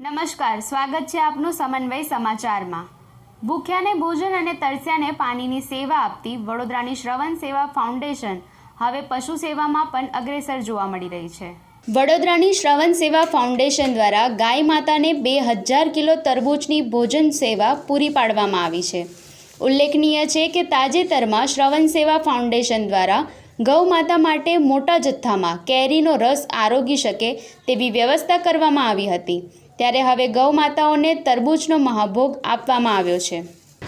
નમસ્કાર, સ્વાગત છે આપનું સમન્વય સમાચારમાં। ભૂખ્યાને ભોજન અને તરસ્યાને પાણીની સેવા આપતી વડોદરાની શ્રવણ સેવા ફાઉન્ડેશન હવે પશુ સેવામાં પણ અગ્રેસર જોવા મળી રહી છે। વડોદરાની શ્રવણ સેવા ફાઉન્ડેશન દ્વારા ગાય માતાને 2000 કિલો તરબૂચની ભોજન સેવા પૂરી પાડવામાં આવી છે। ઉલ્લેખનીય છે કે તાજેતરમાં શ્રવણ સેવા ફાઉન્ડેશન દ્વારા ગૌ માતા માટે મોટા જથ્થામાં કેરીનો રસ આરોગી શકે તેવી વ્યવસ્થા કરવામાં આવી હતી, ત્યારે હવે ગૌ માતાઓને તરબૂચનો મહાભોગ આપવામાં આવ્યો છે।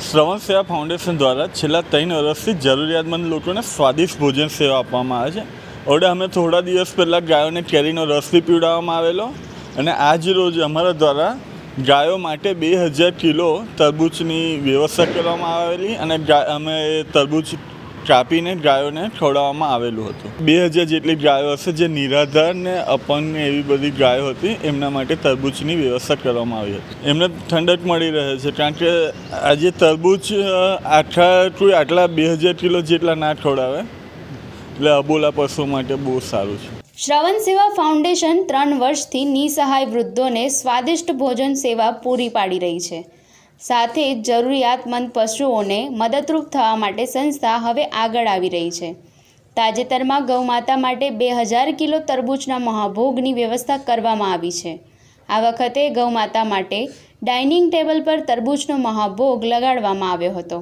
શ્રવણ સેવા ફાઉન્ડેશન દ્વારા છેલ્લા 3 વર્ષથી જરૂરિયાતમંદ લોકોને સ્વાદિષ્ટ ભોજન સેવા આપવામાં આવે છે। હવે અમે થોડા દિવસ પહેલાં ગાયોને કેરીનો રસ બી પીવડાવવામાં આવેલો અને આજ રોજ અમારા દ્વારા ગાયો માટે 2000 કિલો તરબૂચની વ્યવસ્થા કરવામાં આવેલી અને અમે તરબૂચ કાપીને ગાયોને ખવડાવવામાં આવેલું હતું। 2000 જેટલી ગાયો હશે જે નિરાધાર ને અપંગ એવી બધી ગાયો હતી, એમના માટે તરબૂચની વ્યવસ્થા કરવામાં આવી હતી। એમને ઠંડક મળી રહે છે, કારણ કે આજે તરબૂચ આટલા 2000 કિલો જેટલા ના ખવડાવે, એટલે અબોલા પશુ માટે બહુ સારું છે। શ્રવણ સેવા ફાઉન્ડેશન 3 વર્ષથી નિસહાય વૃદ્ધોને સ્વાદિષ્ટ ભોજન સેવા પૂરી પાડી રહી છે। સાથે જ જરૂરિયાતમંદ પશુઓને મદદરૂપ થવા માટે સંસ્થા હવે આગળ આવી રહી છે। તાજેતરમાં ગૌ માતા માટે 2000 કિલો તરબૂચના મહાભોગની વ્યવસ્થા કરવામાં આવી છે। આ વખતે ગૌ માતા માટે ડાઇનિંગ ટેબલ પર તરબૂચનો મહાભોગ લગાડવામાં આવ્યો હતો।